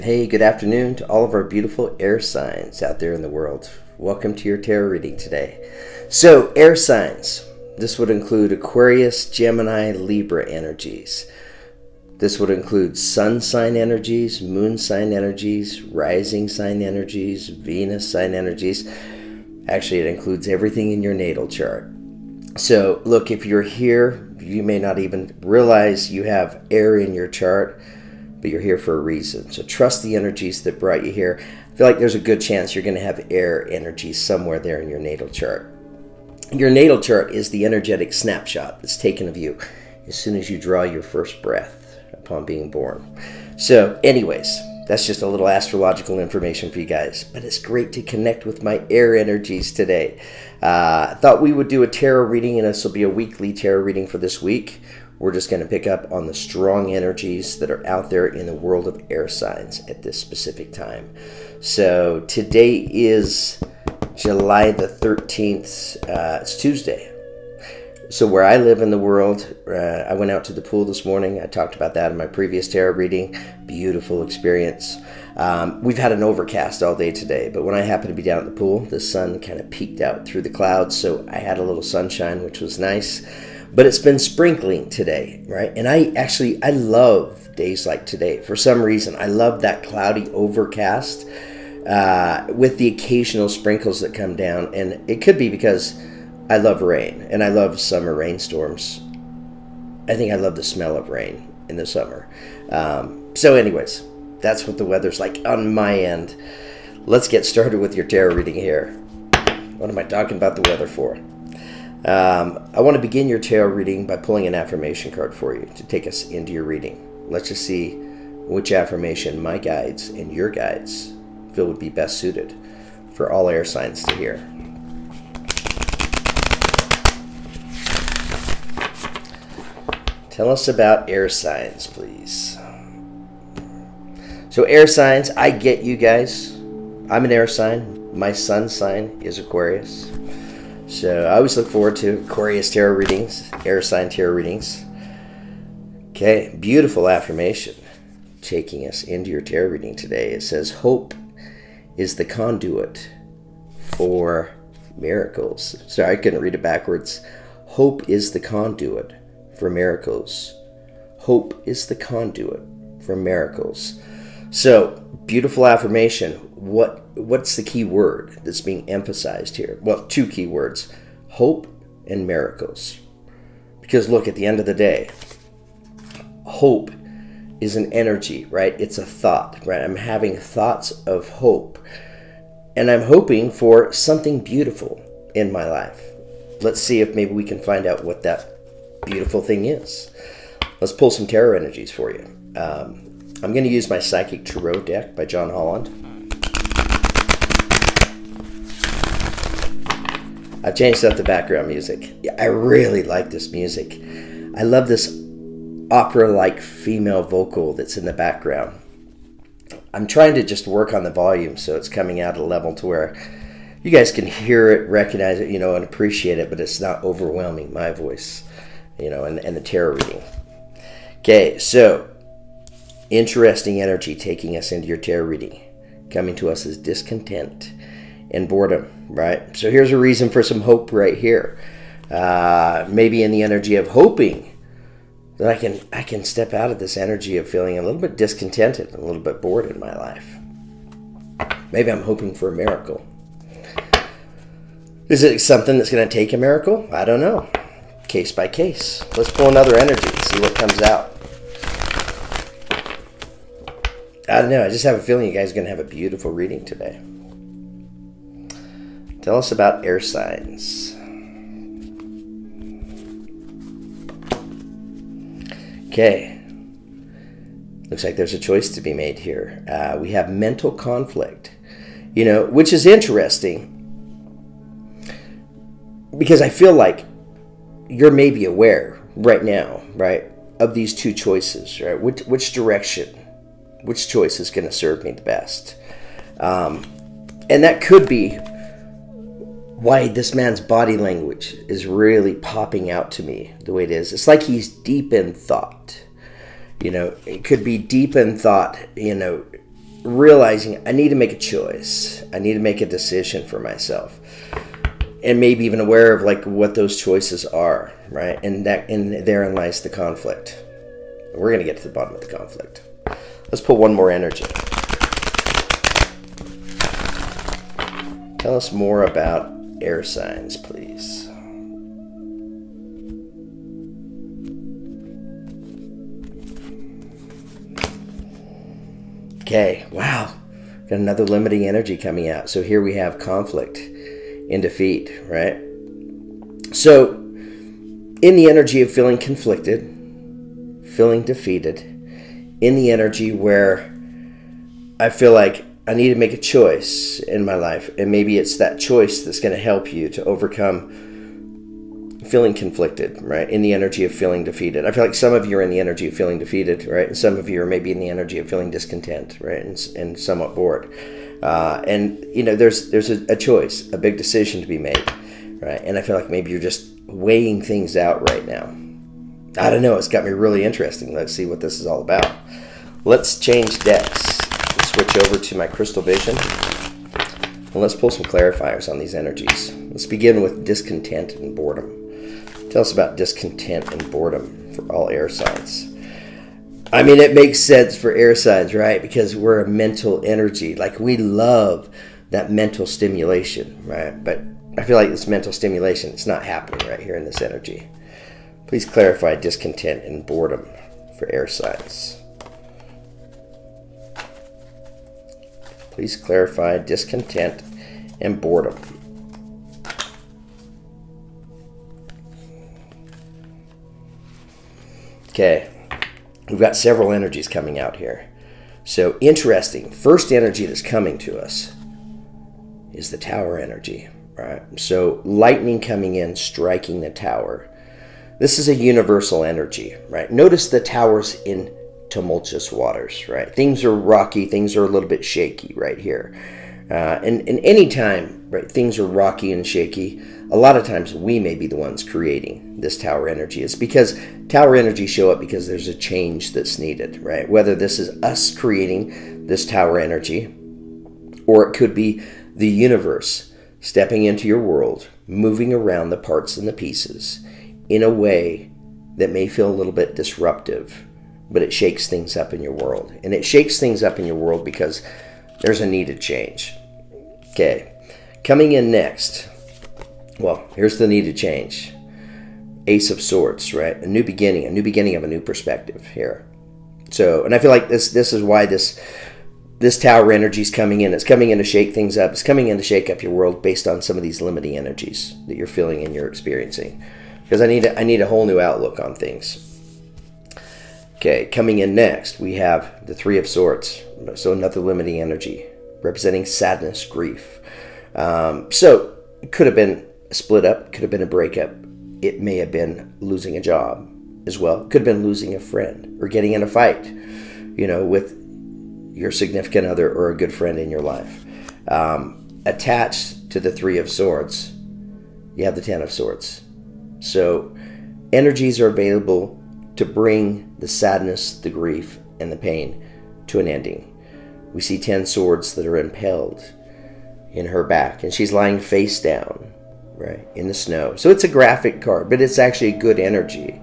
Hey, good afternoon to all of our beautiful air signs out there in the world. Welcome to your tarot reading today. So, air signs. This would include Aquarius, Gemini, Libra energies. This would include sun sign energies, moon sign energies, rising sign energies, Venus sign energies. Actually, it includes everything in your natal chart. So, look, if you're here, you may not even realize you have air in your chart, but you're here for a reason. So trust the energies that brought you here. I feel like there's a good chance you're going to have air energy somewhere there in your natal chart. Your natal chart is the energetic snapshot that's taken of you as soon as you draw your first breath upon being born. So anyways, that's just a little astrological information for you guys. But it's great to connect with my air energies today. I thought we would do a tarot reading, and this will be a weekly tarot reading for this week. We're just going to pick up on the strong energies that are out there in the world of air signs at this specific time. So today is July the 13th. It's Tuesday. So where I live in the world, I went out to the pool this morning. I talked about that in my previous tarot reading. Beautiful experience. We've had an overcast all day today, but when I happened to be down at the pool, the sun kind of peeked out through the clouds, so I had a little sunshine, which was nice. But it's been sprinkling today, right? And I love days like today. For some reason, I love that cloudy overcast with the occasional sprinkles that come down. And it could be because I love rain and I love summer rainstorms. I think I love the smell of rain in the summer. So anyways, that's what the weather's like on my end. Let's get started with your tarot reading here. What am I talking about the weather for? I want to begin your tarot reading by pulling an affirmation card for you to take us into your reading. Let's just see which affirmation my guides and your guides feel would be best suited for all air signs to hear. Tell us about air signs, please. So air signs, I get you guys. I'm an air sign. My sun sign is Aquarius. So I always look forward to Aquarius tarot readings, air sign tarot readings. Okay, beautiful affirmation taking us into your tarot reading today. It says, hope is the conduit for miracles. Sorry, I couldn't read it backwards. Hope is the conduit for miracles. Hope is the conduit for miracles. So, beautiful affirmation. What's the key word that's being emphasized here? Well, two key words, hope and miracles. Because look, at the end of the day, hope is an energy, right? It's a thought, right? I'm having thoughts of hope. And I'm hoping for something beautiful in my life. Let's see if maybe we can find out what that beautiful thing is. Let's pull some tarot energies for you. I'm going to use my Psychic Tarot deck by John Holland. I've changed up the background music. Yeah, I really like this music. I love this opera-like female vocal that's in the background. I'm trying to just work on the volume so it's coming out at a level to where you guys can hear it, recognize it, and appreciate it, but it's not overwhelming my voice, and the tarot reading. Okay, so interesting energy taking us into your tarot reading. Coming to us as discontent and boredom, right? So here's a reason for some hope right here. Maybe in the energy of hoping that I can step out of this energy of feeling a little bit discontented, a little bit bored in my life. Maybe I'm hoping for a miracle. Is it something that's going to take a miracle? I don't know. Case by case. Let's pull another energy and see what comes out. I don't know. I just have a feeling you guys are going to have a beautiful reading today. Tell us about air signs. Okay. Looks like there's a choice to be made here. We have mental conflict, which is interesting because I feel like you're maybe aware right now, right, of these two choices, right? Which direction, which choice is going to serve me the best? And that could be why this man's body language is really popping out to me the way it is. It's like he's deep in thought. It could be deep in thought, realizing I need to make a choice. I need to make a decision for myself. And maybe even aware of like what those choices are, right? And therein lies the conflict. We're going to get to the bottom of the conflict. Let's pull one more energy. Tell us more about air signs, please. Okay, wow. Got another limiting energy coming out. So here we have conflict and defeat, right? So in the energy of feeling conflicted, feeling defeated, in the energy where I feel like I need to make a choice in my life, and maybe it's that choice that's going to help you to overcome feeling conflicted, right? In the energy of feeling defeated. I feel like some of you are in the energy of feeling defeated, right? And some of you are maybe in the energy of feeling discontent, right? And somewhat bored. And you know, there's a choice, a big decision to be made, right? And I feel like maybe you're just weighing things out right now. I don't know. It's got me really interesting. Let's see what this is all about. Let's change decks. Let's switch over to my crystal vision. And let's pull some clarifiers on these energies. Let's begin with discontent and boredom. Tell us about discontent and boredom for all air signs. I mean, it makes sense for air signs, right? Because we're a mental energy. Like, we love that mental stimulation, right? But I feel like this mental stimulation, it's not happening right here in this energy. Please clarify discontent and boredom for air signs. Please clarify discontent and boredom. Okay, we've got several energies coming out here. So interesting. First energy that's coming to us is the tower energy, right? So lightning coming in, striking the tower. This is a universal energy, right? Notice the tower's in tumultuous waters, right? Things are rocky, things are a little bit shaky right here. And any time, right, things are rocky and shaky, a lot of times we may be the ones creating this tower energy. It's because tower energy show up because there's a change that's needed, right? Whether this is us creating this tower energy, or it could be the universe stepping into your world, moving around the parts and the pieces in a way that may feel a little bit disruptive, but it shakes things up in your world. And it shakes things up in your world because there's a needed change. Okay, coming in next. Well, here's the needed change. Ace of Swords, right? A new beginning of a new perspective here. So, and I feel like this is why this tower energy is coming in. It's coming in to shake things up. It's coming in to shake up your world based on some of these limiting energies that you're feeling and you're experiencing. Because I need a whole new outlook on things. Okay, coming in next, we have the Three of Swords. So another limiting energy, representing sadness, grief. So it could have been a split up, could have been a breakup. It may have been losing a job as well. Could have been losing a friend or getting in a fight, you know, with your significant other or a good friend in your life. Attached to the Three of Swords, you have the Ten of Swords. So energies are available to bring the sadness, the grief, and the pain to an ending. We see 10 swords that are impaled in her back, and she's lying face down, right, in the snow. So it's a graphic card, but it's actually a good energy.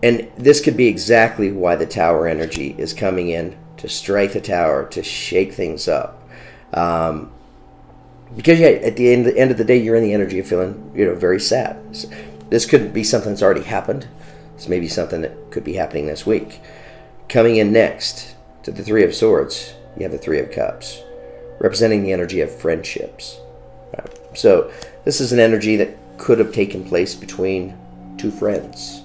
And this could be exactly why the tower energy is coming in to strike the tower, to shake things up. Because, yeah, at the end of the day, you're in the energy of feeling, you know, very sad. This could be something that's already happened. It's maybe something that could be happening this week. Coming in next to the Three of Swords, you have the Three of Cups, representing the energy of friendships. Right? So this is an energy that could have taken place between two friends.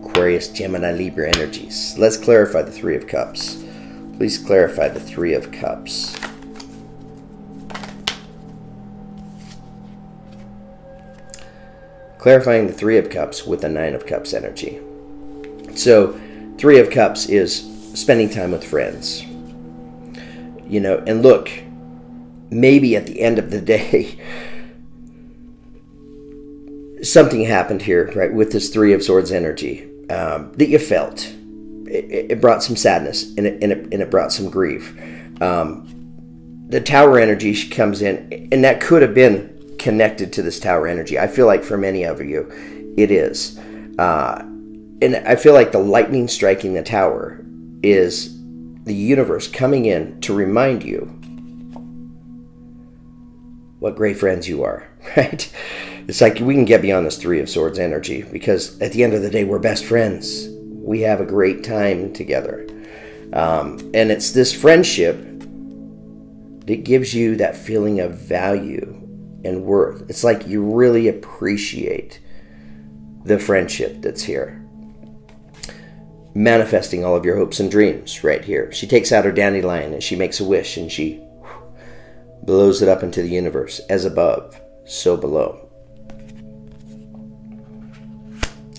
Aquarius, Gemini, Libra energies. Let's clarify the Three of Cups. Please clarify the Three of Cups. Clarifying the Three of Cups with the Nine of Cups energy. So, Three of Cups is spending time with friends. You know, and look, maybe at the end of the day, something happened here, right, with this Three of Swords energy that you felt. it brought some sadness, and it brought some grief. The Tower energy comes in, and that could have been connected to this Tower energy. I feel like for many of you, it is. And I feel like the lightning striking the Tower is the universe coming in to remind you what great friends you are, right? It's like we can get beyond this Three of Swords energy, because at the end of the day, we're best friends. We have a great time together. And it's this friendship that gives you that feeling of value and worth. It's like you really appreciate the friendship that's here. Manifesting all of your hopes and dreams right here. She takes out her dandelion and she makes a wish, and she blows it up into the universe. As above, so below.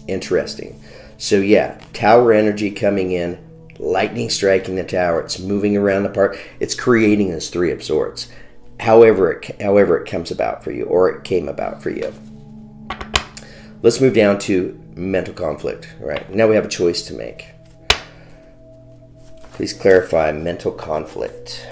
Interesting. So yeah, Tower energy coming in, lightning striking the Tower. It's moving around the part. It's creating this Three of Swords. However it comes about for you, or it came about for you. Let's move down to mental conflict. Right now we have a choice to make. Please clarify mental conflict.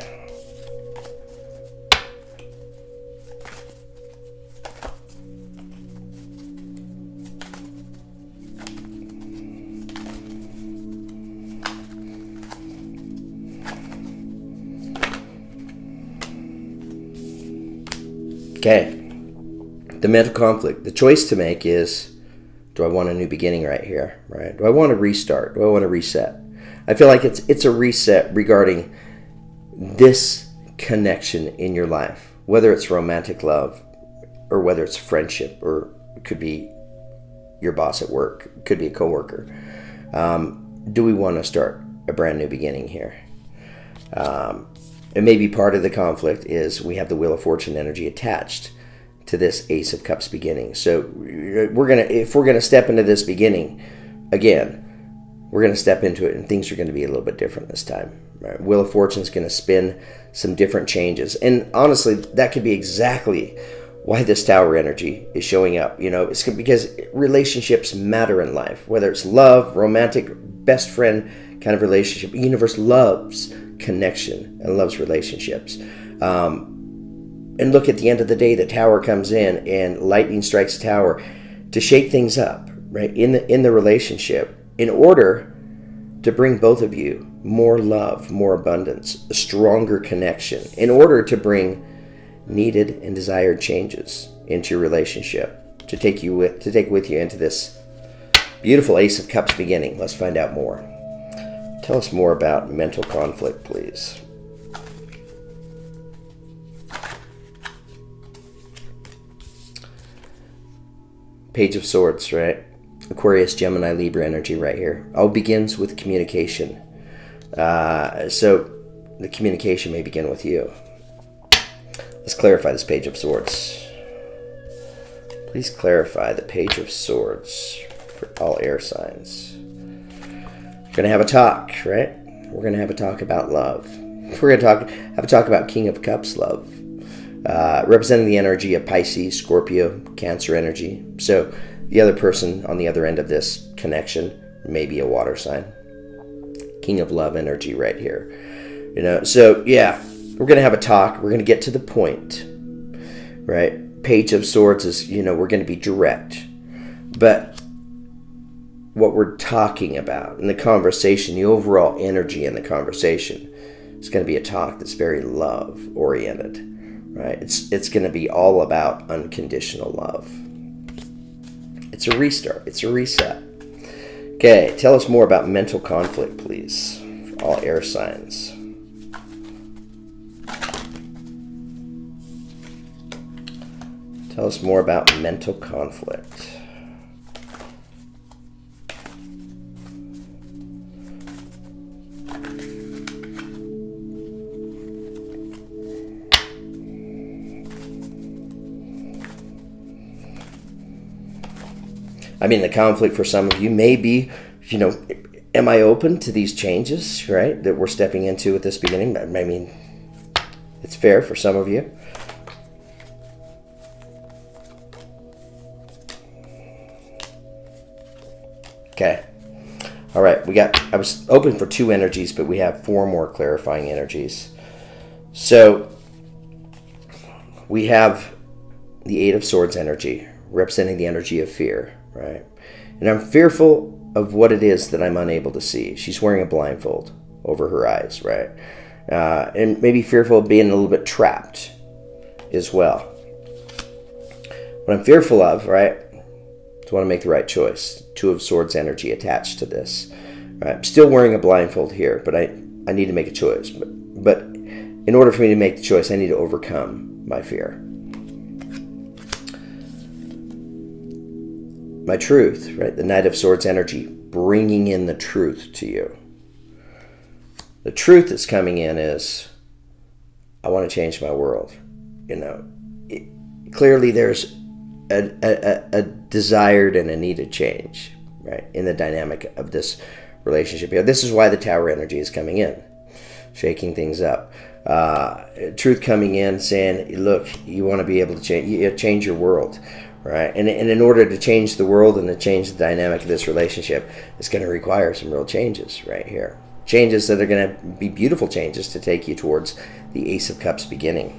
Okay, the mental conflict. The choice to make is, do I want a new beginning right here? Right? Do I want to restart? Do I want to reset? I feel like it's a reset regarding this connection in your life, whether it's romantic love or whether it's friendship, or it could be your boss at work, it could be a coworker. Do we want to start a brand new beginning here? And maybe part of the conflict is we have the Wheel of Fortune energy attached to this Ace of Cups beginning. So if we're gonna step into this beginning again, we're gonna step into it, and things are gonna be a little bit different this time. Right? Wheel of Fortune is gonna spin some different changes, and honestly, that could be exactly why this Tower energy is showing up. You know, it's because relationships matter in life, whether it's love, romantic, best friend kind of relationship. The universe loves connection and loves relationships. And look, at the end of the day, the Tower comes in and lightning strikes the Tower to shake things up, right, in the relationship, in order to bring both of you more love, more abundance, a stronger connection, in order to bring needed and desired changes into your relationship, to take with you into this beautiful Ace of Cups beginning. Let's find out more. Tell us more about mental conflict, please. Page of Swords, right? Aquarius, Gemini, Libra energy right here. All begins with communication. So the communication may begin with you. Let's clarify this Page of Swords. Please clarify the Page of Swords for all air signs. We're going to have a talk, right? We're going to have a talk about love. We're going to have a talk about King of Cups love. Representing the energy of Pisces, Scorpio, Cancer energy. So the other person on the other end of this connection may be a water sign. King of Love energy right here. You know, so yeah, we're going to have a talk. We're going to get to the point, right? Page of Swords is, you know, we're going to be direct. But what we're talking about in the conversation, the overall energy in the conversation, is going to be a talk that's very love-oriented. Right? It's going to be all about unconditional love. It's a restart. It's a reset. Okay, tell us more about mental conflict, please, for all air signs. Tell us more about mental conflict. I mean, the conflict for some of you may be, you know, am I open to these changes, right, that we're stepping into at this beginning? I mean, it's fair for some of you. Okay. All right, I was open for 2 energies, but we have 4 more clarifying energies. So we have the 8 of Swords energy, representing the energy of fear, right? And I'm fearful of what it is that I'm unable to see. She's wearing a blindfold over her eyes, right? And maybe fearful of being a little bit trapped as well. What I'm fearful of, right, is want to make the right choice. 2 of Swords energy attached to this. Right? I'm still wearing a blindfold here, but I need to make a choice. But in order for me to make the choice, I need to overcome my fear. My truth, right? The Knight of Swords energy, bringing in the truth to you. The truth that's coming in is, I want to change my world. You know, clearly there's a desired and a needed change, right, in the dynamic of this relationship here. This is why the Tower energy is coming in, shaking things up. Truth coming in, saying, look, you want to be able to change your world, right? And in order to change the world and to change the dynamic of this relationship, it's going to require some real changes right here. Changes that are going to be beautiful changes to take you towards the Ace of Cups beginning.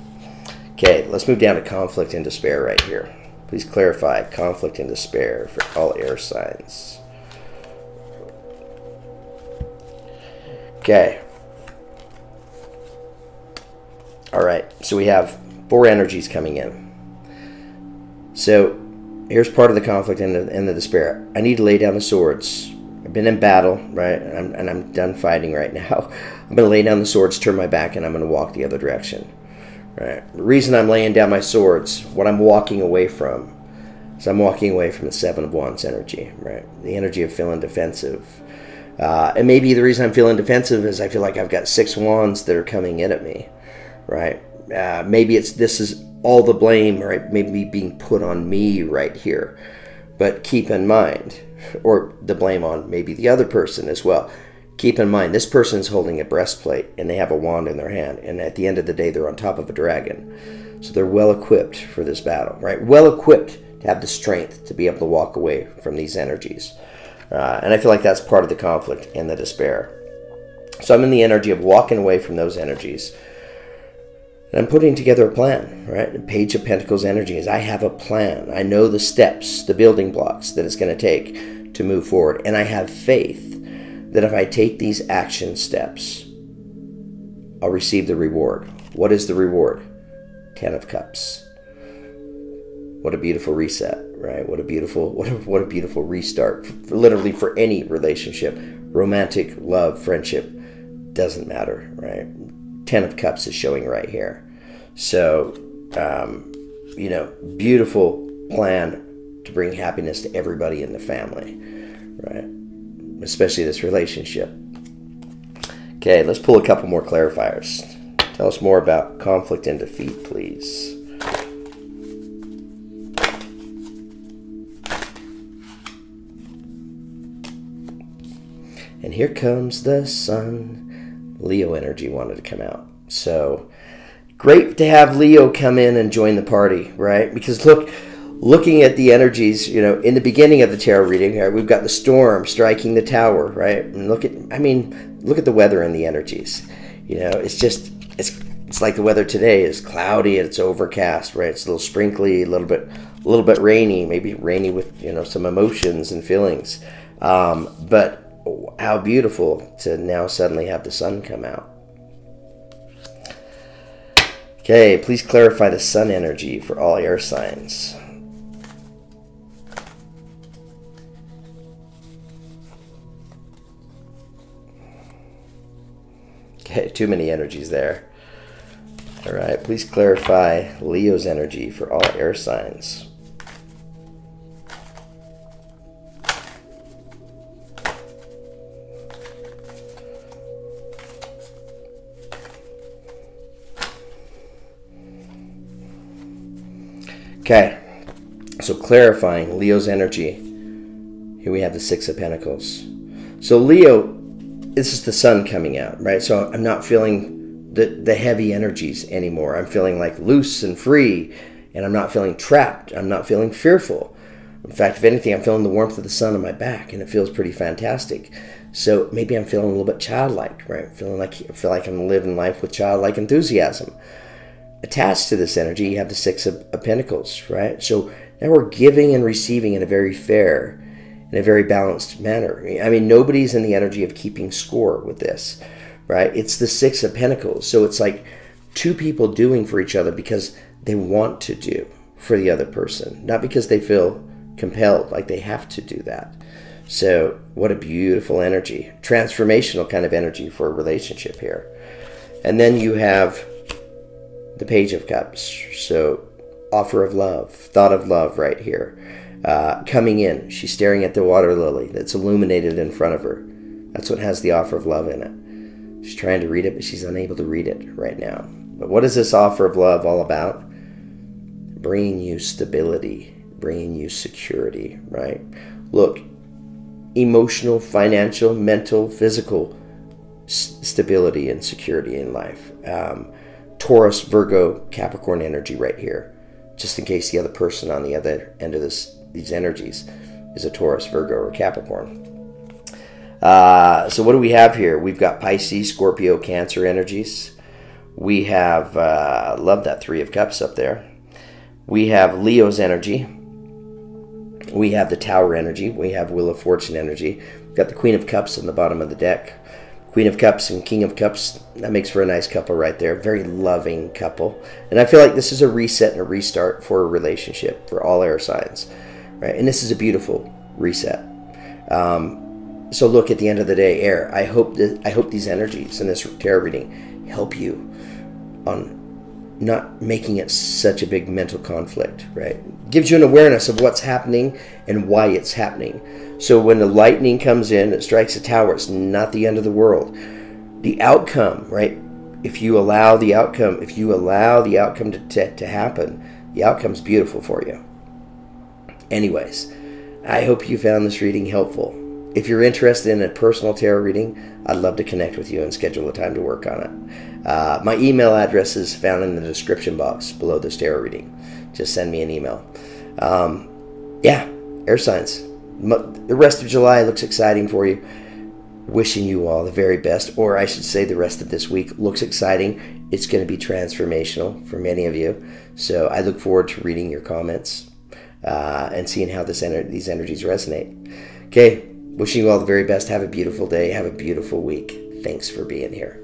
Okay, let's move down to conflict and despair right here. Please clarify conflict and despair for all air signs. Okay. All right, so we have 4 energies coming in. So here's part of the conflict and the despair. I need to lay down the swords. I've been in battle, right? And I'm done fighting right now. I'm going to lay down the swords, turn my back, and I'm going to walk the other direction. Right? The reason I'm laying down my swords, what I'm walking away from, is I'm walking away from the 7 of Wands energy, right? The energy of feeling defensive. And maybe the reason I'm feeling defensive is I feel like I've got 6 wands that are coming in at me, right? Maybe this is all the blame, right? Maybe being put on me right here. But keep in mind, or the blame on maybe the other person as well. Keep in mind, this person's holding a breastplate and they have a wand in their hand. And at the end of the day, they're on top of a dragon. So they're well equipped for this battle, right? Well equipped to have the strength to be able to walk away from these energies. And I feel like that's part of the conflict and the despair. So I'm in the energy of walking away from those energies. And I'm putting together a plan, right? The Page of Pentacles energy is I have a plan. I know the steps, the building blocks that it's going to take to move forward. And I have faith that if I take these action steps, I'll receive the reward. What is the reward? 10 of Cups. What a beautiful reset, right? What a beautiful restart. Literally for any relationship, romantic, love, friendship, doesn't matter, right? 10 of Cups is showing right here. So, you know, beautiful plan to bring happiness to everybody in the family, right? Especially this relationship. Okay, let's pull a couple more clarifiers. Tell us more about conflict and defeat, please. And here comes the sun. Leo energy wanted to come out. So great to have Leo come in and join the party, right? Because looking at the energies, you know, in the beginning of the tarot reading here, we've got the storm striking the tower, right? And look at the weather and the energies. You know, it's like the weather today is cloudy and it's overcast, right? It's a little sprinkly, a little bit rainy, maybe rainy with, you know, some emotions and feelings. But how beautiful to now suddenly have the sun come out. Okay, please clarify the sun energy for all air signs. Okay, too many energies there. All right, please clarify Leo's energy for all air signs. Okay, so clarifying Leo's energy. Here we have the 6 of Pentacles. So Leo, this is the sun coming out, right? So I'm not feeling the heavy energies anymore. I'm feeling like loose and free, and I'm not feeling trapped. I'm not feeling fearful. In fact, if anything, I'm feeling the warmth of the sun on my back, and it feels pretty fantastic. So maybe I'm feeling a little bit childlike, right? I feel like I'm living life with childlike enthusiasm. Attached to this energy, you have the Six of Pentacles, right? So now we're giving and receiving in a very fair, in a very balanced manner. I mean, nobody's in the energy of keeping score with this, right? It's the Six of Pentacles. So it's like two people doing for each other because they want to do for the other person, not because they feel compelled, like they have to do that. So what a beautiful energy, transformational kind of energy for a relationship here. And then you have the Page of Cups. So offer of love, thought of love right here. Coming in, she's staring at the water lily that's illuminated in front of her. That's what has the offer of love in it. She's trying to read it, but she's unable to read it right now. But what is this offer of love all about? Bringing you stability, bringing you security, right? Look, emotional, financial, mental, physical stability and security in life. Taurus, Virgo, Capricorn energy right here. Just in case the other person on the other end of these energies is a Taurus, Virgo, or Capricorn. So what do we have here? We've got Pisces, Scorpio, Cancer energies. We have, love that Three of Cups up there. We have Leo's energy. We have the Tower energy. We have Wheel of Fortune energy. We've got the Queen of Cups on the bottom of the deck. Queen of Cups and King of Cups, that makes for a nice couple right there. Very loving couple. And I feel like this is a reset and a restart for a relationship for all air signs, right? And this is a beautiful reset. So look, at the end of the day, air, I hope these energies in this tarot reading help you on not making it such a big mental conflict, right? Gives you an awareness of what's happening and why it's happening. So when the lightning comes in, it strikes a tower, it's not the end of the world. The outcome, right? If you allow the outcome to happen, the outcome's beautiful for you. Anyways, I hope you found this reading helpful. If you're interested in a personal tarot reading, I'd love to connect with you and schedule a time to work on it. My email address is found in the description box below this tarot reading. Just send me an email. Yeah, air signs. The rest of July looks exciting for you. Wishing you all the very best, or I should say the rest of this week looks exciting. It's going to be transformational for many of you. So I look forward to reading your comments and seeing how these energies resonate. Okay, wishing you all the very best. Have a beautiful day. Have a beautiful week. Thanks for being here.